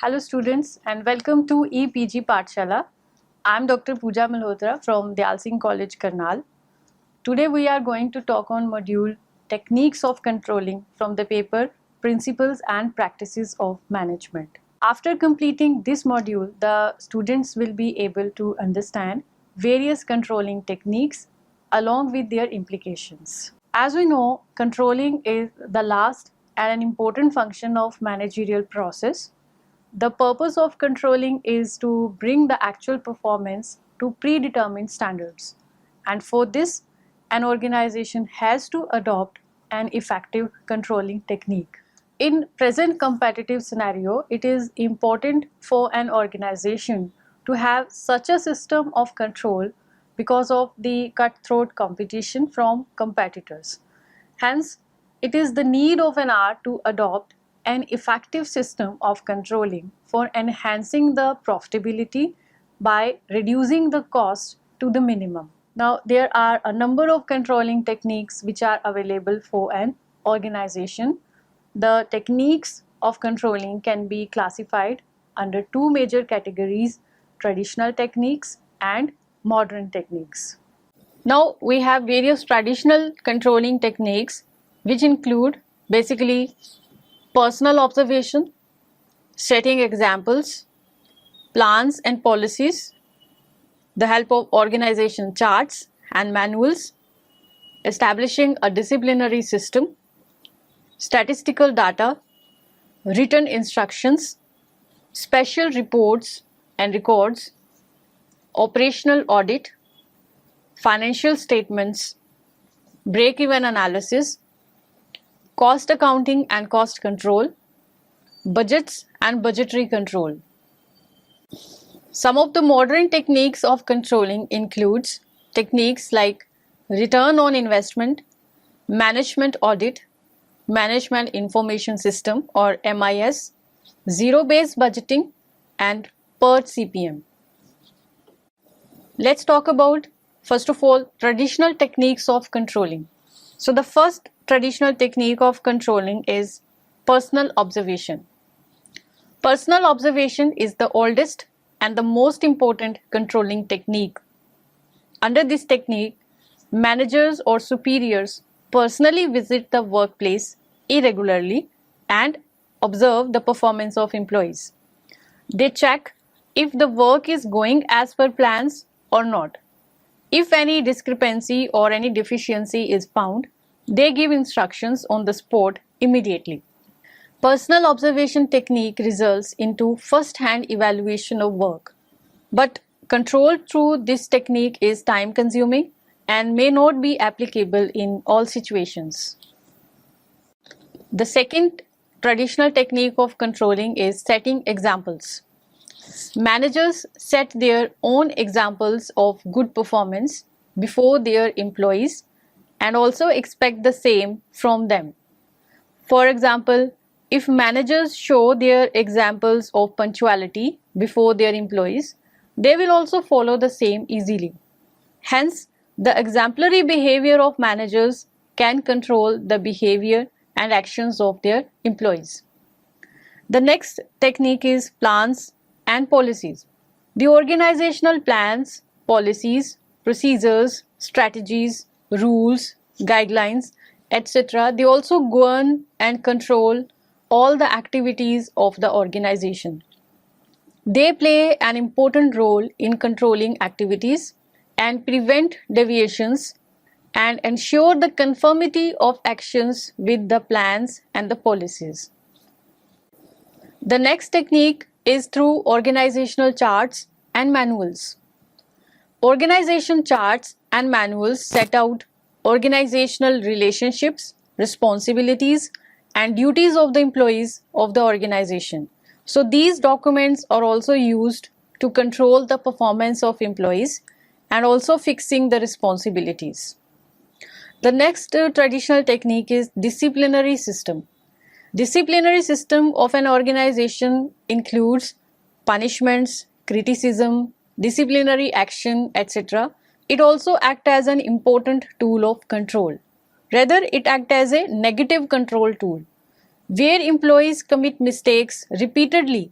Hello students and welcome to EPG Pathshala. I am Dr. Pooja Malhotra from Dayal Singh College, Karnal. Today we are going to talk on module Techniques of Controlling from the paper Principles and Practices of Management. After completing this module, the students will be able to understand various controlling techniques along with their implications. As we know, controlling is the last and an important function of managerial process. The purpose of controlling is to bring the actual performance to predetermined standards, and for this, an organization has to adopt an effective controlling technique. In present competitive scenario, it is important for an organization to have such a system of control because of the cutthroat competition from competitors. Hence, it is the need of an hour to adopt an effective system of controlling for enhancing the profitability by reducing the cost to the minimum. Now, there are a number of controlling techniques which are available for an organization. The techniques of controlling can be classified under two major categories: traditional techniques and modern techniques. Now we have various traditional controlling techniques which include basically personal observation, setting examples, plans and policies, the help of organization charts and manuals, establishing a disciplinary system, statistical data, written instructions, special reports and records, operational audit, financial statements, break-even analysis, cost accounting and cost control, budgets and budgetary control. Some of the modern techniques of controlling includes techniques like return on investment, management audit, management information system or MIS, zero-based budgeting and PERT CPM. Let's talk about first of all traditional techniques of controlling. So the first traditional technique of controlling is personal observation. Personal observation is the oldest and the most important controlling technique. Under this technique, managers or superiors personally visit the workplace irregularly and observe the performance of employees. They check if the work is going as per plans or not. If any discrepancy or any deficiency is found, they give instructions on the spot immediately. Personal observation technique results into first-hand evaluation of work, but control through this technique is time-consuming and may not be applicable in all situations. The second traditional technique of controlling is setting examples. Managers set their own examples of good performance before their employees and also expect the same from them. For example, if managers show their examples of punctuality before their employees, they will also follow the same easily. Hence, the exemplary behavior of managers can control the behavior and actions of their employees. The next technique is plans and policies. The organizational plans, policies, procedures, strategies, rules, guidelines, etc. they also govern and control all the activities of the organization. They play an important role in controlling activities and prevent deviations and ensure the conformity of actions with the plans and the policies. The next technique is through organizational charts and manuals. Organization charts and manuals set out organizational relationships, responsibilities, and duties of the employees of the organization. So these documents are also used to control the performance of employees and also fixing the responsibilities. The next traditional technique is disciplinary system. Disciplinary system of an organization includes punishments, criticism, disciplinary action, etc. It also acts as an important tool of control. Rather, it acts as a negative control tool. Where employees commit mistakes repeatedly,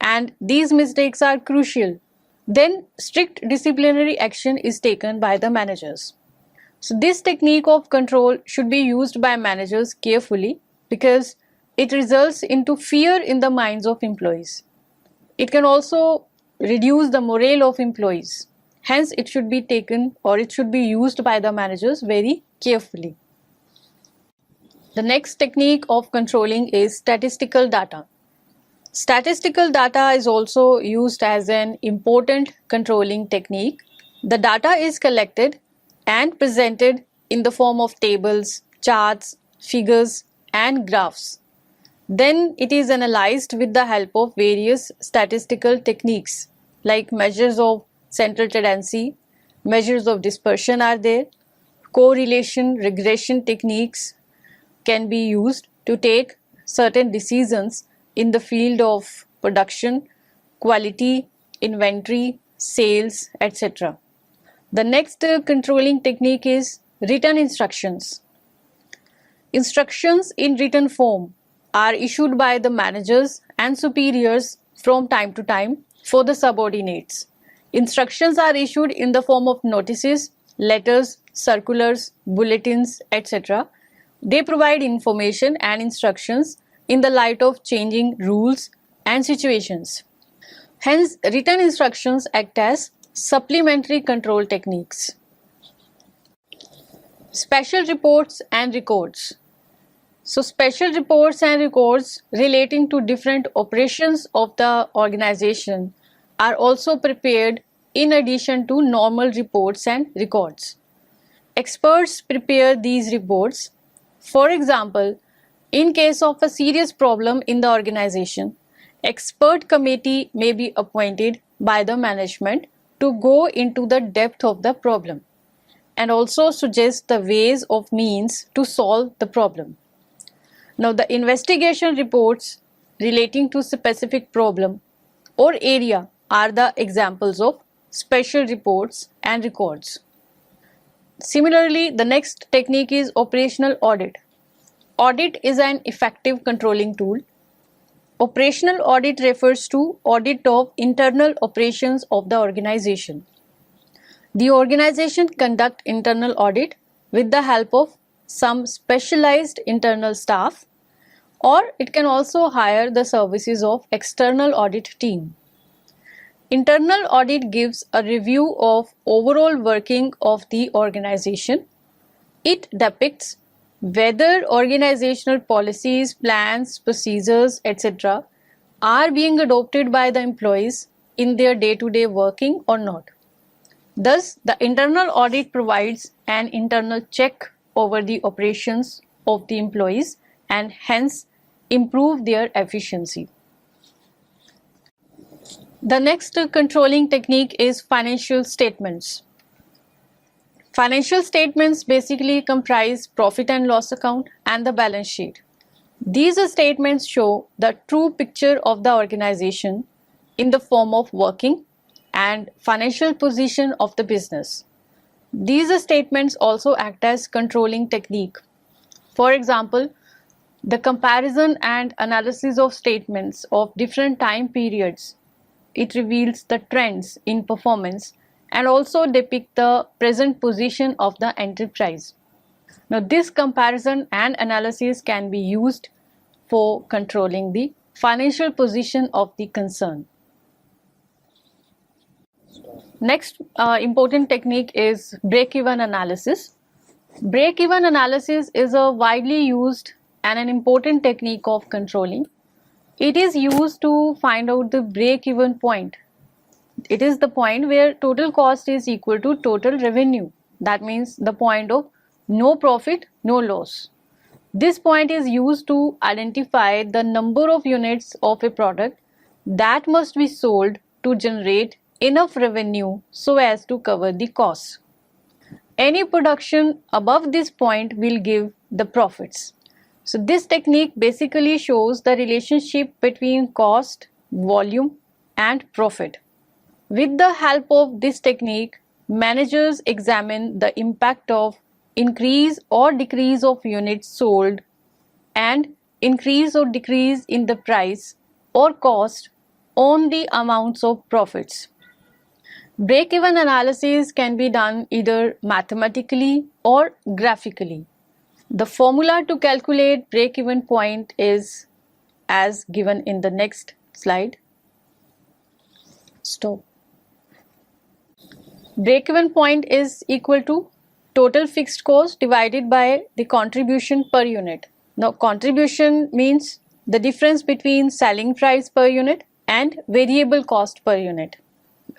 and these mistakes are crucial, then strict disciplinary action is taken by the managers. So this technique of control should be used by managers carefully because it results into fear in the minds of employees. It can also reduce the morale of employees. Hence, it should be taken or it should be used by the managers very carefully. The next technique of controlling is statistical data. Statistical data is also used as an important controlling technique. The data is collected and presented in the form of tables, charts, figures, and graphs. Then it is analyzed with the help of various statistical techniques like measures of central tendency, measures of dispersion are there, correlation, regression techniques can be used to take certain decisions in the field of production, quality, inventory, sales, etc. The next controlling technique is written instructions. Instructions in written form are issued by the managers and superiors from time to time for the subordinates. Instructions are issued in the form of notices, letters, circulars, bulletins, etc. They provide information and instructions in the light of changing rules and situations. Hence, written instructions act as supplementary control techniques. Special reports and records. So, special reports and records relating to different operations of the organization are also prepared in addition to normal reports and records. Experts prepare these reports. For example, in case of a serious problem in the organization, expert committee may be appointed by the management to go into the depth of the problem and also suggest the ways of means to solve the problem. Now, the investigation reports relating to specific problem or area are the examples of special reports and records. Similarly, the next technique is operational audit. Audit is an effective controlling tool. Operational audit refers to audit of internal operations of the organization. The organization conducts internal audit with the help of some specialized internal staff, or it can also hire the services of external audit team. Internal audit gives a review of overall working of the organization. It depicts whether organizational policies, plans, procedures, etc. are being adopted by the employees in their day-to-day working or not. Thus, the internal audit provides an internal check over the operations of the employees and hence improve their efficiency. The next controlling technique is financial statements. Financial statements basically comprise profit and loss account and the balance sheet. These statements show the true picture of the organization in the form of working and financial position of the business. These statements also act as controlling technique. For example, the comparison and analysis of statements of different time periods, it reveals the trends in performance and also depict the present position of the enterprise. Now, this comparison and analysis can be used for controlling the financial position of the concern. Next important technique is break-even analysis. Break-even analysis is a widely used and an important technique of controlling. It is used to find out the break-even point. It is the point where total cost is equal to total revenue. That means the point of no profit, no loss. This point is used to identify the number of units of a product that must be sold to generate enough revenue so as to cover the costs. Any production above this point will give the profits. So this technique basically shows the relationship between cost, volume and profit. With the help of this technique, managers examine the impact of increase or decrease of units sold and increase or decrease in the price or cost on the amounts of profits. Break-even analysis can be done either mathematically or graphically. The formula to calculate break-even point is as given in the next slide. Stop. Break-even point is equal to total fixed cost divided by the contribution per unit. Now, contribution means the difference between selling price per unit and variable cost per unit.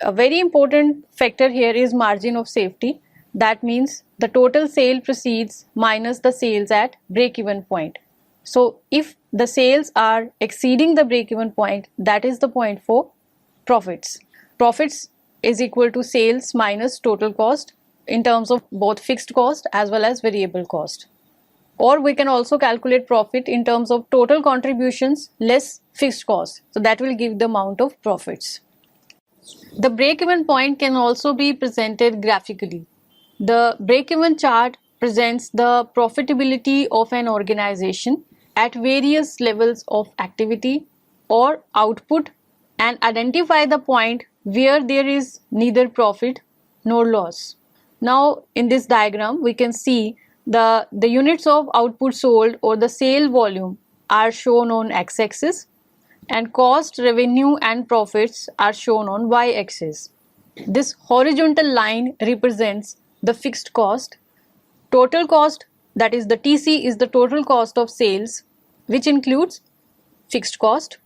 A very important factor here is margin of safety. That means the total sale proceeds minus the sales at break-even point. So, if the sales are exceeding the break-even point, that is the point for profits. Profits is equal to sales minus total cost in terms of both fixed cost as well as variable cost. Or we can also calculate profit in terms of total contributions less fixed cost. So that will give the amount of profits. The break-even point can also be presented graphically. The break-even chart presents the profitability of an organization at various levels of activity or output and identify the point where there is neither profit nor loss. Now in this diagram we can see the units of output sold or the sale volume are shown on x-axis and cost, revenue and profits are shown on y-axis. This horizontal line represents the fixed cost. Total cost, that is the TC, is the total cost of sales, which includes fixed cost.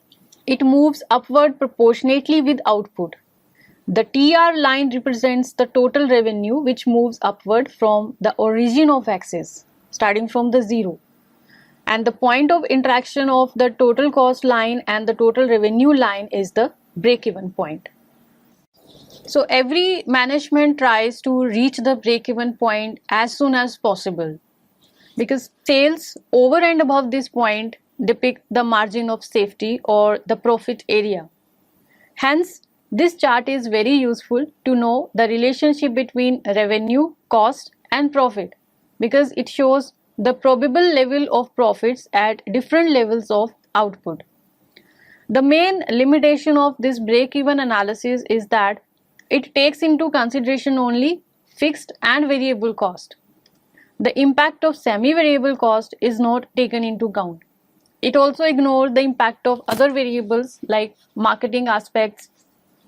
It moves upward proportionately with output. The TR line represents the total revenue, which moves upward from the origin of axis, starting from the zero. And the point of interaction of the total cost line and the total revenue line is the break-even point. So every management tries to reach the break-even point as soon as possible, because sales over and above this point depict the margin of safety or the profit area. Hence, this chart is very useful to know the relationship between revenue, cost and profit, because it shows the probable level of profits at different levels of output. The main limitation of this break-even analysis is that it takes into consideration only fixed and variable cost. The impact of semi-variable cost is not taken into account. It also ignores the impact of other variables like marketing aspects,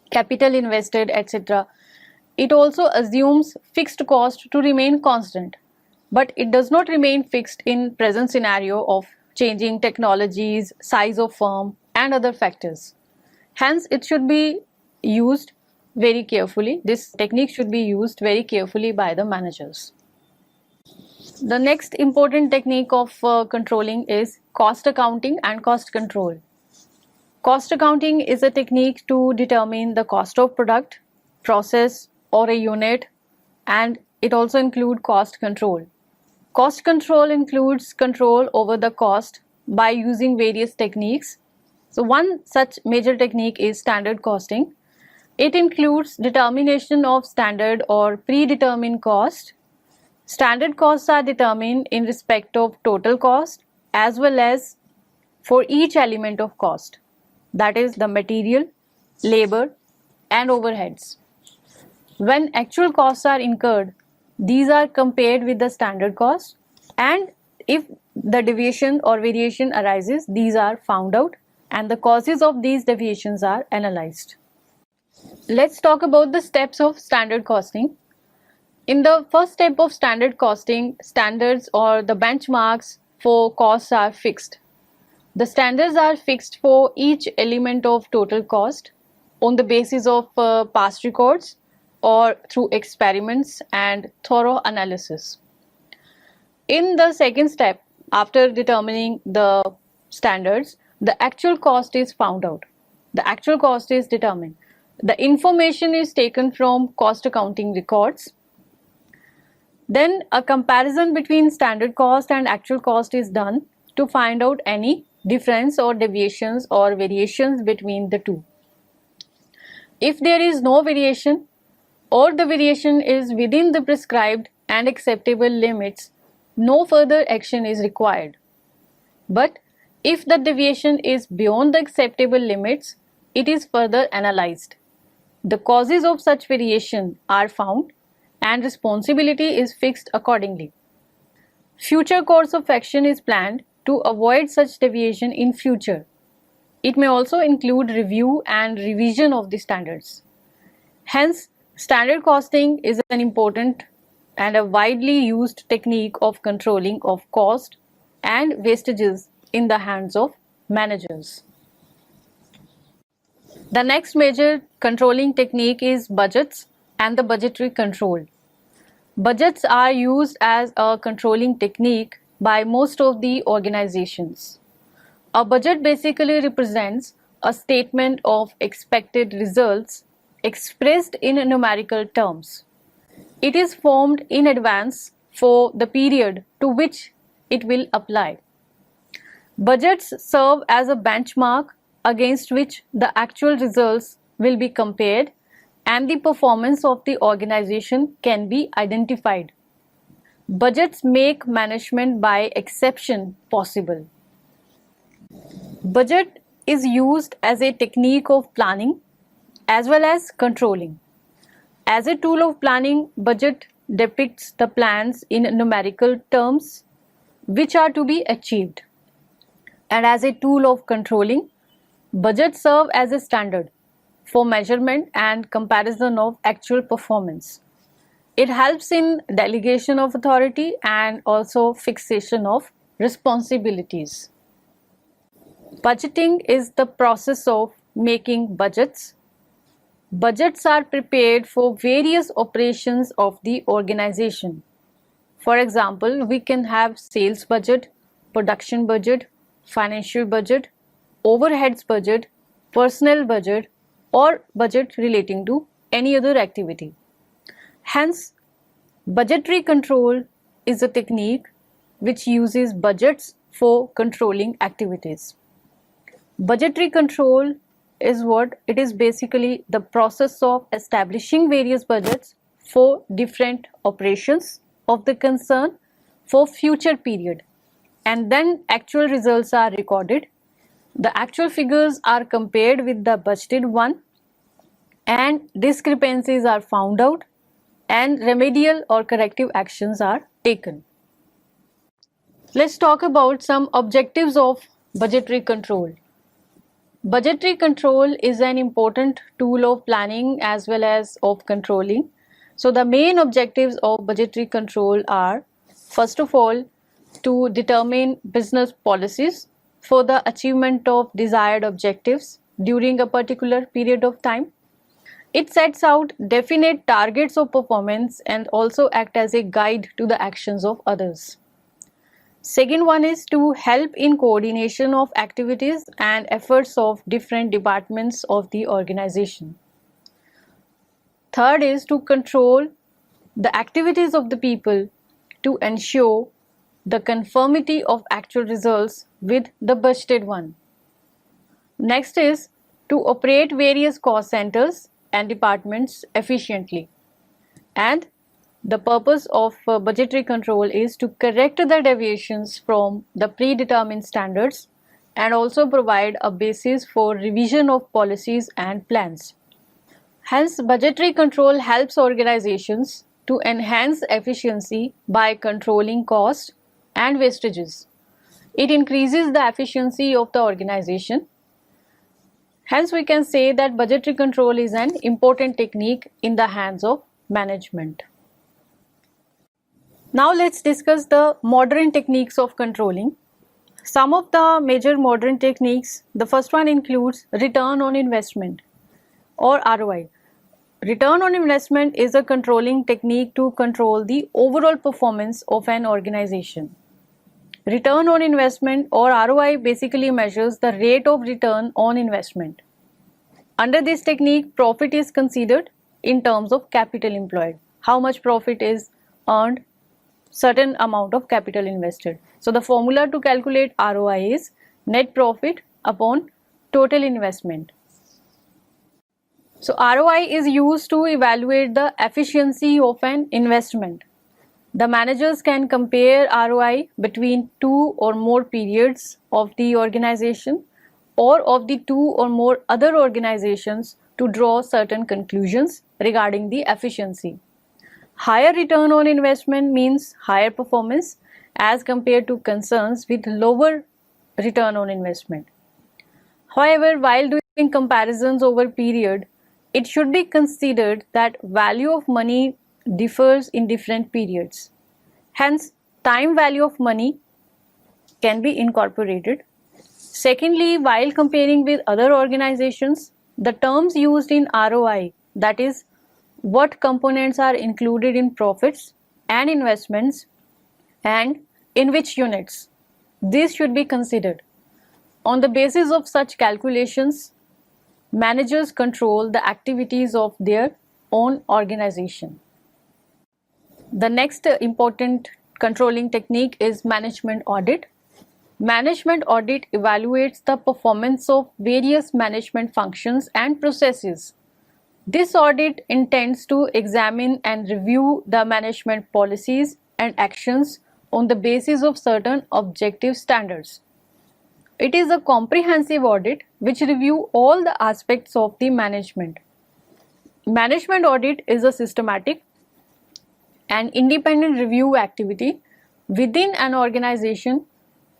capital invested, etc. It also assumes fixed cost to remain constant, but it does not remain fixed in present scenario of changing technologies, size of firm and other factors. Hence, it should be used very carefully. This technique should be used very carefully by the managers. The next important technique of controlling is cost accounting and cost control. Cost accounting is a technique to determine the cost of product, process or a unit, and it also includes cost control. Cost control includes control over the cost by using various techniques. So one such major technique is standard costing. It includes determination of standard or predetermined cost. Standard costs are determined in respect of total cost as well as for each element of cost, that is the material, labor and overheads. When actual costs are incurred, these are compared with the standard cost, and if the deviation or variation arises, these are found out and the causes of these deviations are analyzed. Let's talk about the steps of standard costing. In the first step of standard costing, standards or the benchmarks for costs are fixed. The standards are fixed for each element of total cost on the basis of past records or through experiments and thorough analysis. In the second step, after determining the standards, the actual cost is found out. The actual cost is determined. The information is taken from cost accounting records. Then a comparison between standard cost and actual cost is done to find out any difference or deviations or variations between the two. If there is no variation or the variation is within the prescribed and acceptable limits, no further action is required. But if the deviation is beyond the acceptable limits, it is further analyzed. The causes of such variation are found and responsibility is fixed accordingly. Future course of action is planned to avoid such deviation in future. It may also include review and revision of the standards. Hence, standard costing is an important and a widely used technique of controlling of cost and wastages in the hands of managers. The next major controlling technique is budgets and the budgetary control. Budgets are used as a controlling technique by most of the organizations. A budget basically represents a statement of expected results expressed in numerical terms. It is formed in advance for the period to which it will apply. Budgets serve as a benchmark against which the actual results will be compared and the performance of the organization can be identified. Budgets make management by exception possible. Budget is used as a technique of planning as well as controlling. As a tool of planning, budget depicts the plans in numerical terms which are to be achieved. And as a tool of controlling, budgets serve as a standard for measurement and comparison of actual performance. It helps in delegation of authority and also fixation of responsibilities. Budgeting is the process of making budgets. Budgets are prepared for various operations of the organization. For example, we can have sales budget, production budget, financial budget, overheads budget, personnel budget, or budget relating to any other activity. Hence, budgetary control is a technique which uses budgets for controlling activities. Budgetary control is what it is basically the process of establishing various budgets for different operations of the concern for future period, and then actual results are recorded. The actual figures are compared with the budgeted one and discrepancies are found out and remedial or corrective actions are taken. Let's talk about some objectives of budgetary control. Budgetary control is an important tool of planning as well as of controlling. So the main objectives of budgetary control are, first of all, to determine business policies for the achievement of desired objectives during a particular period of time. It sets out definite targets of performance and also act as a guide to the actions of others. Second one is to help in coordination of activities and efforts of different departments of the organization. Third is to control the activities of the people to ensure the conformity of actual results with the budgeted one. Next is to operate various cost centers and departments efficiently. And the purpose of budgetary control is to correct the deviations from the predetermined standards and also provide a basis for revision of policies and plans. Hence, budgetary control helps organizations to enhance efficiency by controlling costs and wastages. It increases the efficiency of the organization. Hence, we can say that budgetary control is an important technique in the hands of management. Now let's discuss the modern techniques of controlling. Some of the major modern techniques, the first one includes return on investment or ROI. Return on investment is a controlling technique to control the overall performance of an organization. Return on investment or ROI basically measures the rate of return on investment. Under this technique, profit is considered in terms of capital employed. How much profit is earned, certain amount of capital invested. So the formula to calculate ROI is net profit upon total investment. So ROI is used to evaluate the efficiency of an investment. The managers can compare ROI between two or more periods of the organization or of the two or more other organizations to draw certain conclusions regarding the efficiency. Higher return on investment means higher performance as compared to concerns with lower return on investment. However, while doing comparisons over period, it should be considered that value of money differs in different periods. Hence, time value of money can be incorporated. Secondly, while comparing with other organizations, the terms used in ROI, that is, what components are included in profits and investments and in which units, this should be considered. On the basis of such calculations, managers control the activities of their own organization. The next important controlling technique is management audit. Management audit evaluates the performance of various management functions and processes. This audit intends to examine and review the management policies and actions on the basis of certain objective standards. It is a comprehensive audit which reviews all the aspects of the management. Management audit is a systematic and independent review activity within an organization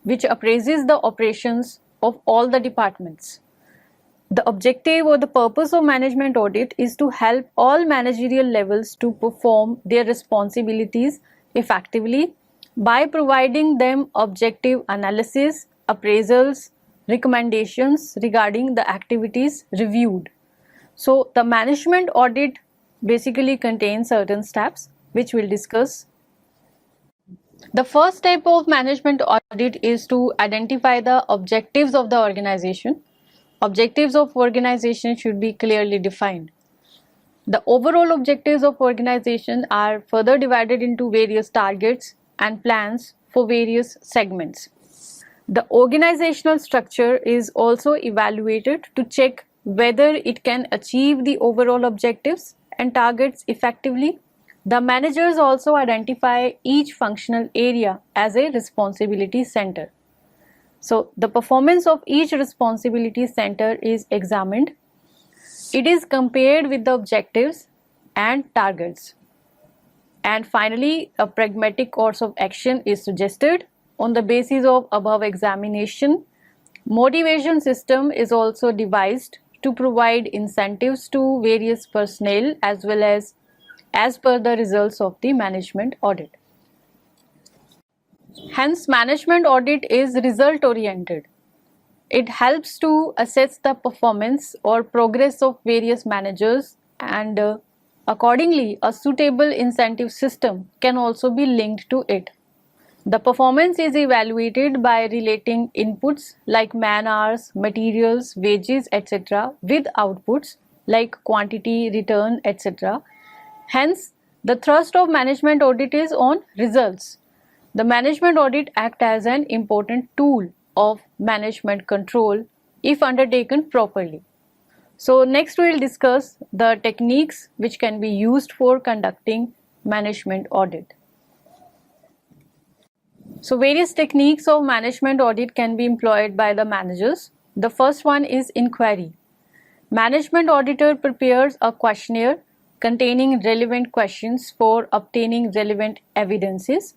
which appraises the operations of all the departments. The objective or the purpose of management audit is to help all managerial levels to perform their responsibilities effectively by providing them objective analysis, appraisals, recommendations regarding the activities reviewed. So the management audit basically contains certain steps which we'll discuss. The first step of management audit is to identify the objectives of the organization. Objectives of organization should be clearly defined. The overall objectives of organization are further divided into various targets and plans for various segments. The organizational structure is also evaluated to check whether it can achieve the overall objectives and targets effectively. The managers also identify each functional area as a responsibility center. So the performance of each responsibility center is examined. It is compared with the objectives and targets. And finally, a pragmatic course of action is suggested on the basis of above examination. Motivation system is also devised to provide incentives to various personnel as well as per the results of the management audit. Hence, management audit is result oriented. It helps to assess the performance or progress of various managers, and accordingly a suitable incentive system can also be linked to it. The performance is evaluated by relating inputs like man hours, materials, wages, etc. with outputs like quantity, return, etc. Hence, the thrust of management audit is on results. The management audit acts as an important tool of management control if undertaken properly. So next we will discuss the techniques which can be used for conducting management audit. So various techniques of management audit can be employed by the managers. The first one is inquiry. Management auditor prepares a questionnaire containing relevant questions for obtaining relevant evidences.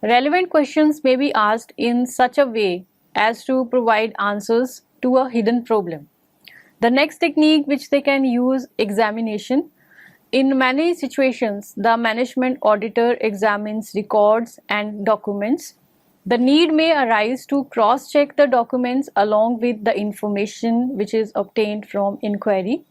Relevant questions may be asked in such a way as to provide answers to a hidden problem. The next technique which they can use, examination. In many situations, the management auditor examines records and documents. The need may arise to cross-check the documents along with the information which is obtained from inquiry.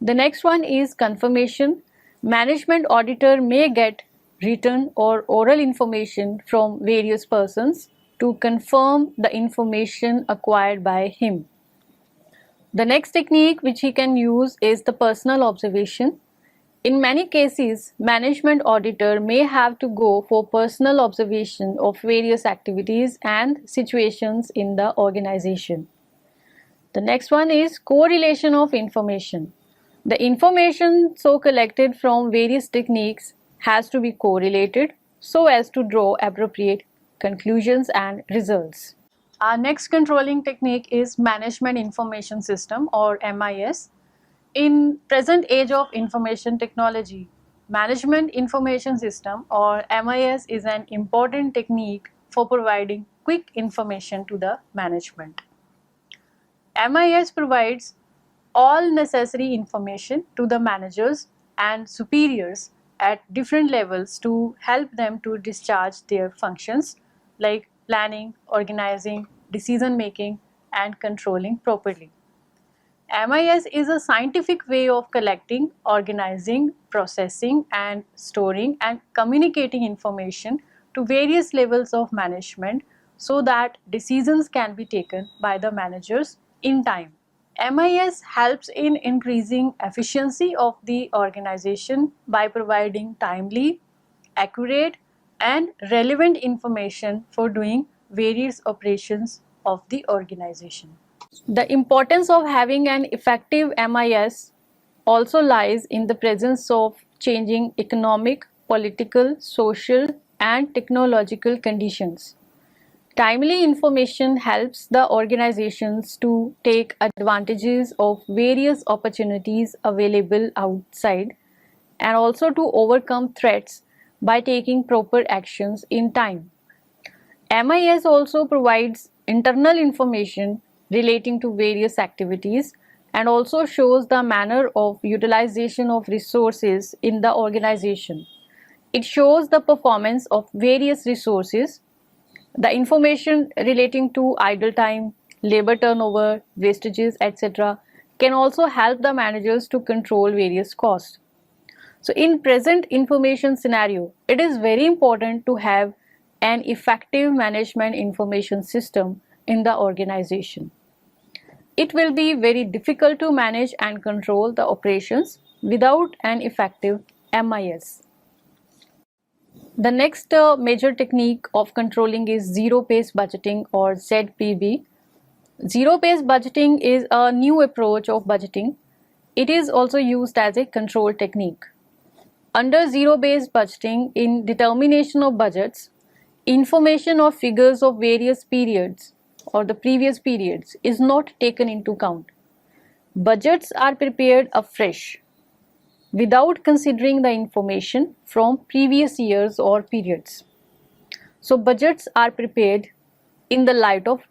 The next one is confirmation. Management auditor may get written or oral information from various persons to confirm the information acquired by him. The next technique which he can use is the personal observation. In many cases, management auditor may have to go for personal observation of various activities and situations in the organization. The next one is correlation of information. The information so collected from various techniques has to be correlated so as to draw appropriate conclusions and results. Our next controlling technique is Management Information System or MIS. In present age of information technology, Management Information System or MIS is an important technique for providing quick information to the management. MIS provides all necessary information to the managers and superiors at different levels to help them to discharge their functions like planning, organizing, decision making, and controlling properly. MIS is a scientific way of collecting, organizing, processing, and storing and communicating information to various levels of management so that decisions can be taken by the managers in time. MIS helps in increasing efficiency of the organization by providing timely, accurate, and relevant information for doing various operations of the organization. The importance of having an effective MIS also lies in the presence of changing economic, political, social, and technological conditions. Timely information helps the organizations to take advantages of various opportunities available outside and also to overcome threats by taking proper actions in time. MIS also provides internal information relating to various activities and also shows the manner of utilization of resources in the organization. It shows the performance of various resources. The information relating to idle time, labor turnover, wastages, etc. can also help the managers to control various costs. So in present information scenario, it is very important to have an effective management information system in the organization. It will be very difficult to manage and control the operations without an effective MIS. The next major technique of controlling is zero-based budgeting or ZBB. Zero-based budgeting is a new approach of budgeting. It is also used as a control technique. Under zero-based budgeting, in determination of budgets, information or figures of various periods or the previous periods is not taken into account. Budgets are prepared afresh without considering the information from previous years or periods. So budgets are prepared in the light of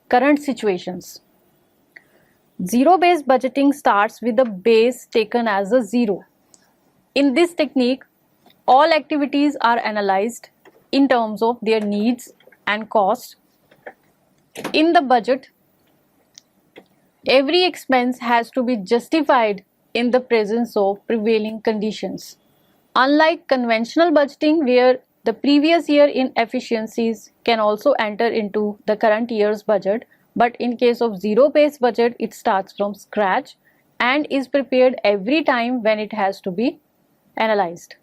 current situations. Zero-based budgeting starts with the base taken as a zero. In this technique, all activities are analyzed in terms of their needs and costs. In the budget, every expense has to be justified in the presence of prevailing conditions. Unlike conventional budgeting, where the previous year inefficiencies can also enter into the current year's budget, but in case of zero-based budget, it starts from scratch and is prepared every time when it has to be analyzed.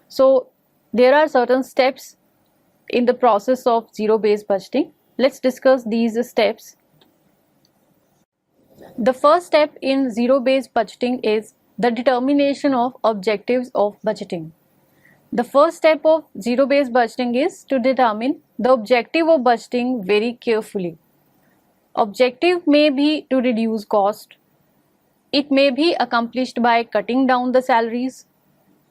So there are certain steps in the process of zero-based budgeting. Let's discuss these steps. The first step in zero-based budgeting is the determination of objectives of budgeting. The first step of zero-based budgeting is to determine the objective of budgeting very carefully. Objective may be to reduce cost. It may be accomplished by cutting down the salaries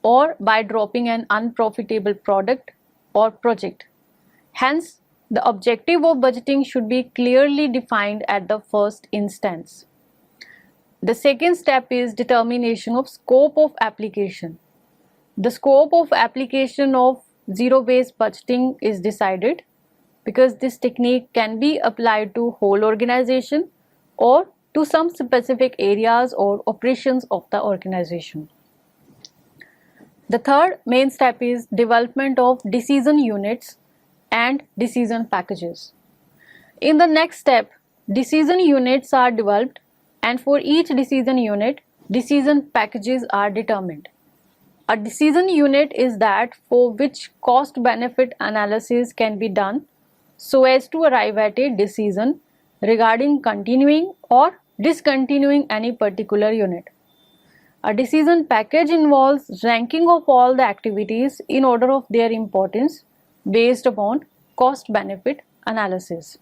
or by dropping an unprofitable product or project. Hence, the objective of budgeting should be clearly defined at the first instance. The second step is determination of scope of application. The scope of application of zero-based budgeting is decided because this technique can be applied to whole organization or to some specific areas or operations of the organization. The third main step is development of decision units and decision packages. In the next step, decision units are developed, and for each decision unit, decision packages are determined. A decision unit is that for which cost-benefit analysis can be done so as to arrive at a decision regarding continuing or discontinuing any particular unit. A decision package involves ranking of all the activities in order of their importance based upon cost-benefit analysis.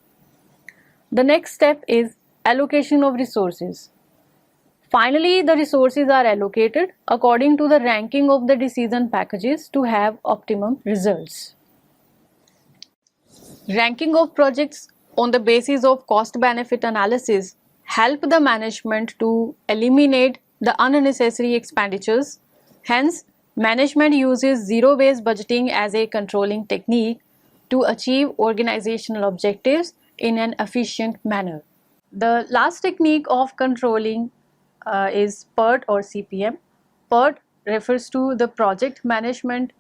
The next step is allocation of resources. Finally, the resources are allocated according to the ranking of the decision packages to have optimum results. Ranking of projects on the basis of cost-benefit analysis help the management to eliminate the unnecessary expenditures. Hence, management uses zero-based budgeting as a controlling technique to achieve organizational objectives in an efficient manner. The last technique of controlling is PERT or CPM. PERT refers to the project management,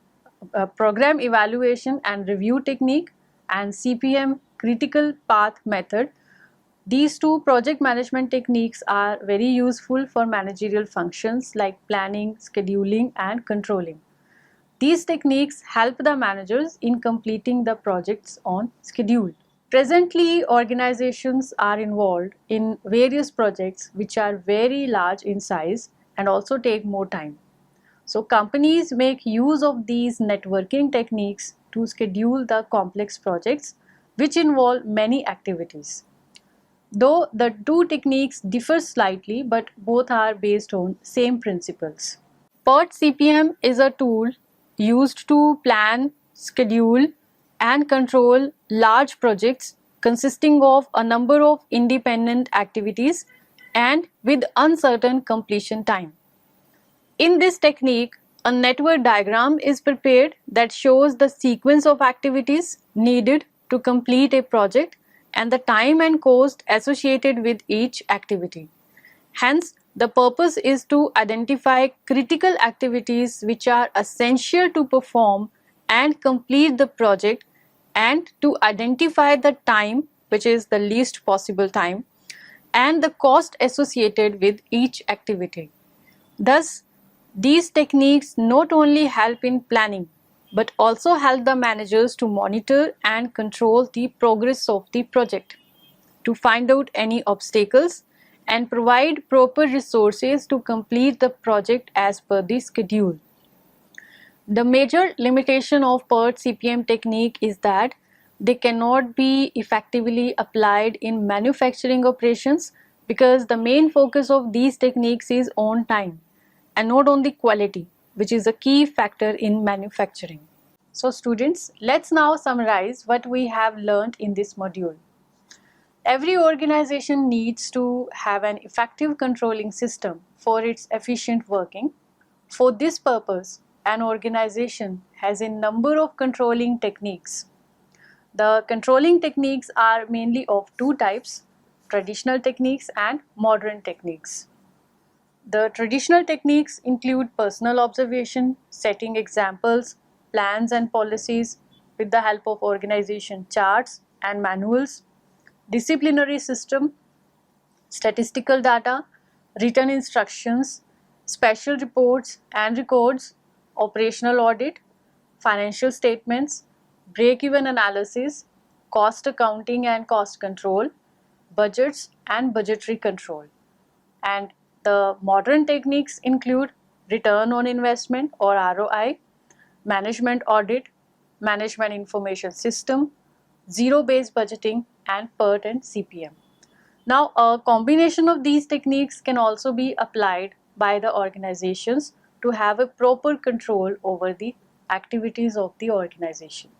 program evaluation and review technique, and CPM, critical path method. These two project management techniques are very useful for managerial functions like planning, scheduling and controlling. These techniques help the managers in completing the projects on schedule. Presently, organizations are involved in various projects which are very large in size and also take more time. So, companies make use of these networking techniques to schedule the complex projects which involve many activities. Though the two techniques differ slightly, but both are based on same principles. PERT CPM is a tool used to plan, schedule, and control large projects consisting of a number of independent activities and with uncertain completion time. In this technique, a network diagram is prepared that shows the sequence of activities needed to complete a project and the time and cost associated with each activity. Hence, the purpose is to identify critical activities which are essential to perform and complete the project, and to identify the time, which is the least possible time, and the cost associated with each activity. Thus, these techniques not only help in planning but also help the managers to monitor and control the progress of the project, to find out any obstacles and provide proper resources to complete the project as per the schedule. The major limitation of PERT CPM technique is that they cannot be effectively applied in manufacturing operations because the main focus of these techniques is on time and not on the quality, which is a key factor in manufacturing. So students, let's now summarize what we have learned in this module. Every organization needs to have an effective controlling system for its efficient working. For this purpose, an organization has a number of controlling techniques. The controlling techniques are mainly of two types: traditional techniques and modern techniques. The traditional techniques include personal observation, setting examples, plans and policies with the help of organization charts and manuals, disciplinary system, statistical data, written instructions, special reports and records, operational audit, financial statements, break-even analysis, cost accounting and cost control, budgets and budgetary control. And the modern techniques include return on investment or ROI, management audit, management information system, zero-based budgeting, and PERT and CPM. Now, a combination of these techniques can also be applied by the organizations to have a proper control over the activities of the organization.